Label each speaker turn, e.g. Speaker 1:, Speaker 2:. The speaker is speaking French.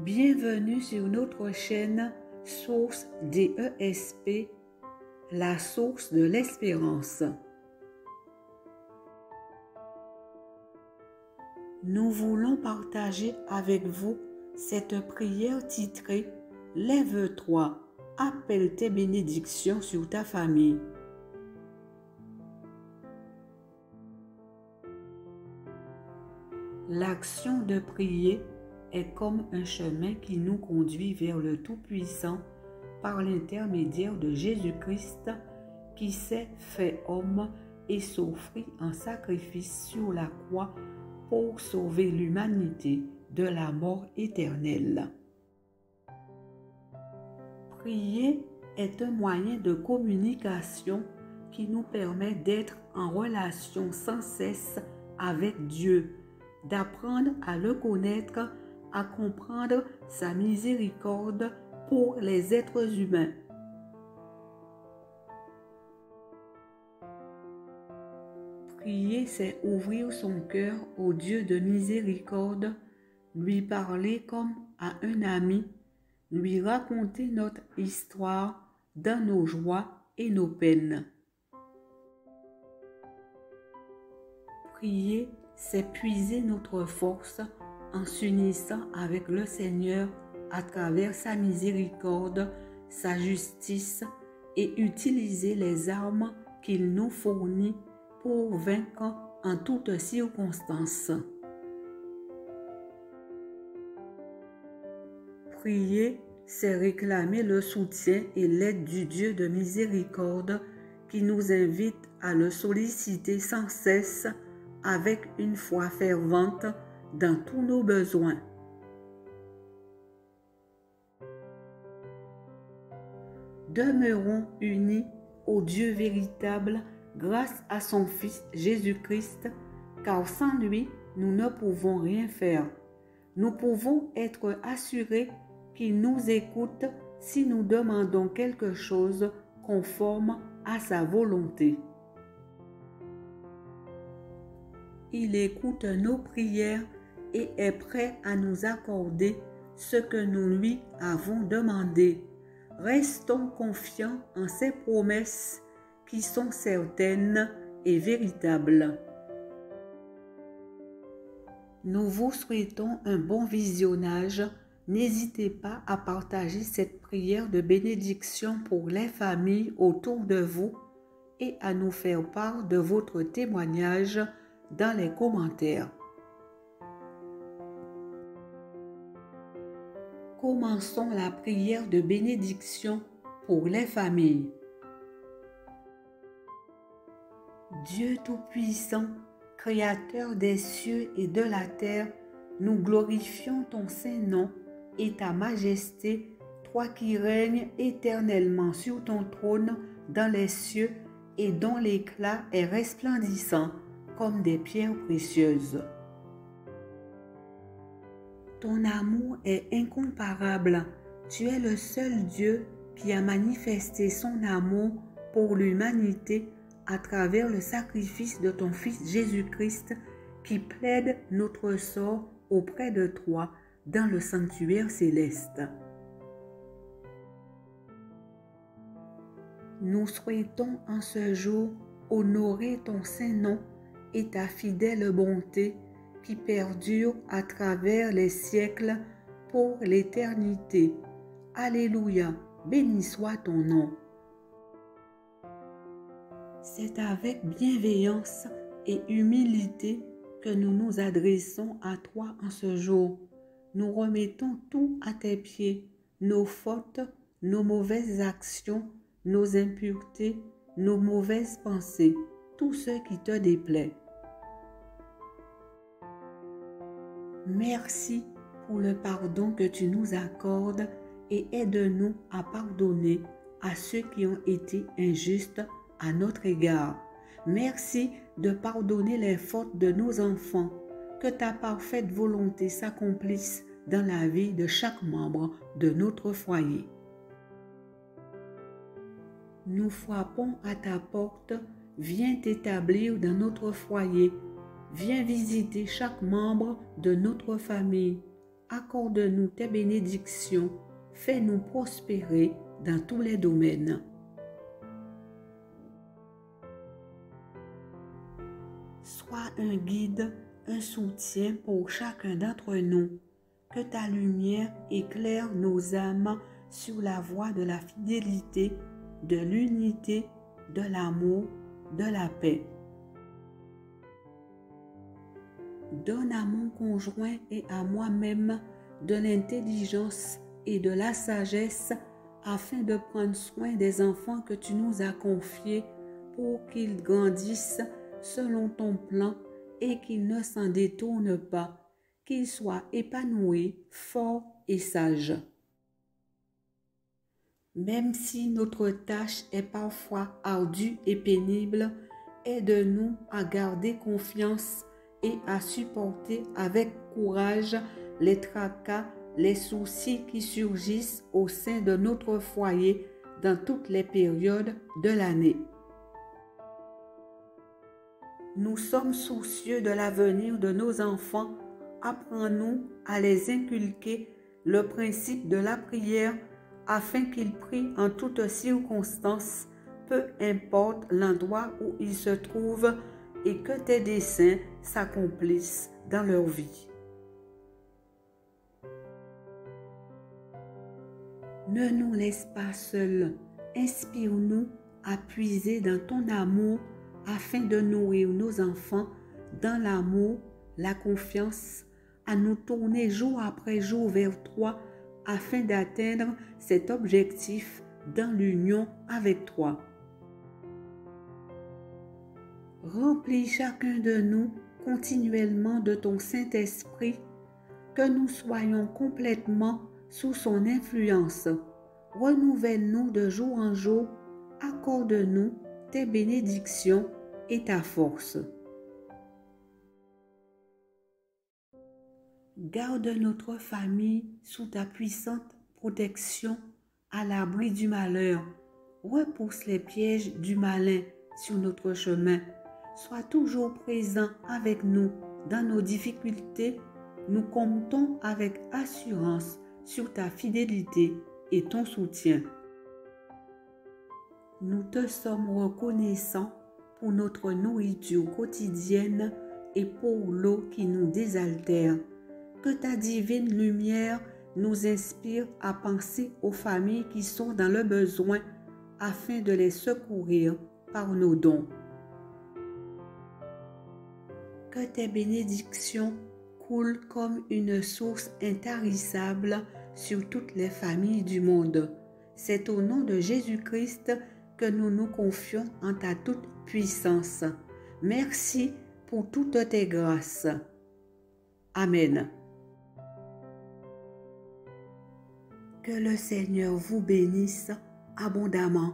Speaker 1: Bienvenue sur notre chaîne Source DESP, la source de l'espérance. Nous voulons partager avec vous cette prière titrée « Lève-toi, appelle tes bénédictions sur ta famille ». L'action de prier est comme un chemin qui nous conduit vers le Tout-Puissant par l'intermédiaire de Jésus-Christ qui s'est fait homme et s'offrit en sacrifice sur la croix pour sauver l'humanité de la mort éternelle. Prier est un moyen de communication qui nous permet d'être en relation sans cesse avec Dieu, d'apprendre à le connaître, à comprendre sa miséricorde pour les êtres humains. Prier, c'est ouvrir son cœur au Dieu de miséricorde, lui parler comme à un ami, lui raconter notre histoire dans nos joies et nos peines. Prier, c'est puiser notre force en s'unissant avec le Seigneur à travers sa miséricorde, sa justice et utiliser les armes qu'il nous fournit pour vaincre en toutes circonstances. Prier, c'est réclamer le soutien et l'aide du Dieu de miséricorde qui nous invite à le solliciter sans cesse avec une foi fervente dans tous nos besoins. Demeurons unis au Dieu véritable grâce à son Fils Jésus-Christ, car sans lui, nous ne pouvons rien faire. Nous pouvons être assurés qu'il nous écoute si nous demandons quelque chose conforme à sa volonté. Il écoute nos prières et est prêt à nous accorder ce que nous lui avons demandé. Restons confiants en ses promesses qui sont certaines et véritables. Nous vous souhaitons un bon visionnage. N'hésitez pas à partager cette prière de bénédiction pour les familles autour de vous et à nous faire part de votre témoignage dans les commentaires. Commençons la prière de bénédiction pour les familles. Dieu Tout-Puissant, Créateur des cieux et de la terre, nous glorifions ton Saint-Nom et ta majesté, toi qui règnes éternellement sur ton trône dans les cieux et dont l'éclat est resplendissant comme des pierres précieuses. Ton amour est incomparable. Tu es le seul Dieu qui a manifesté son amour pour l'humanité à travers le sacrifice de ton Fils Jésus-Christ qui plaide notre sort auprès de toi dans le sanctuaire céleste. Nous souhaitons en ce jour honorer ton Saint-Nom et ta fidèle bonté qui perdure à travers les siècles pour l'éternité. Alléluia, béni soit ton nom. C'est avec bienveillance et humilité que nous nous adressons à toi en ce jour. Nous remettons tout à tes pieds, nos fautes, nos mauvaises actions, nos impuretés, nos mauvaises pensées, tout ce qui te déplaît. Merci pour le pardon que tu nous accordes et aide-nous à pardonner à ceux qui ont été injustes à notre égard. Merci de pardonner les fautes de nos enfants. Que ta parfaite volonté s'accomplisse dans la vie de chaque membre de notre foyer. Nous frappons à ta porte. Viens t'établir dans notre foyer. Viens visiter chaque membre de notre famille. accorde-nous tes bénédictions, fais-nous prospérer dans tous les domaines. Sois un guide, un soutien pour chacun d'entre nous. Que ta lumière éclaire nos âmes sur la voie de la fidélité, de l'unité, de l'amour, de la paix. Donne à mon conjoint et à moi-même de l'intelligence et de la sagesse afin de prendre soin des enfants que tu nous as confiés pour qu'ils grandissent selon ton plan et qu'ils ne s'en détournent pas, qu'ils soient épanouis, forts et sages. Même si notre tâche est parfois ardue et pénible, aide-nous à garder confiance et à supporter avec courage les tracas, les soucis qui surgissent au sein de notre foyer dans toutes les périodes de l'année. Nous sommes soucieux de l'avenir de nos enfants. Apprends-nous à les inculquer le principe de la prière afin qu'ils prient en toutes circonstances, peu importe l'endroit où ils se trouvent, et que tes desseins s'accomplissent dans leur vie. Ne nous laisse pas seuls, inspire-nous à puiser dans ton amour afin de nourrir nos enfants dans l'amour, la confiance, à nous tourner jour après jour vers toi afin d'atteindre cet objectif dans l'union avec toi. Remplis chacun de nous continuellement de ton Saint-Esprit, que nous soyons complètement sous son influence. Renouvelle-nous de jour en jour, accorde-nous tes bénédictions et ta force. Garde notre famille sous ta puissante protection à l'abri du malheur. Repousse les pièges du malin sur notre chemin. Sois toujours présent avec nous dans nos difficultés. Nous comptons avec assurance sur ta fidélité et ton soutien. Nous te sommes reconnaissants pour notre nourriture quotidienne et pour l'eau qui nous désaltère. Que ta divine lumière nous inspire à penser aux familles qui sont dans le besoin afin de les secourir par nos dons. Que tes bénédictions coulent comme une source intarissable sur toutes les familles du monde. C'est au nom de Jésus-Christ que nous nous confions en ta toute puissance. Merci pour toutes tes grâces. Amen. Que le Seigneur vous bénisse abondamment.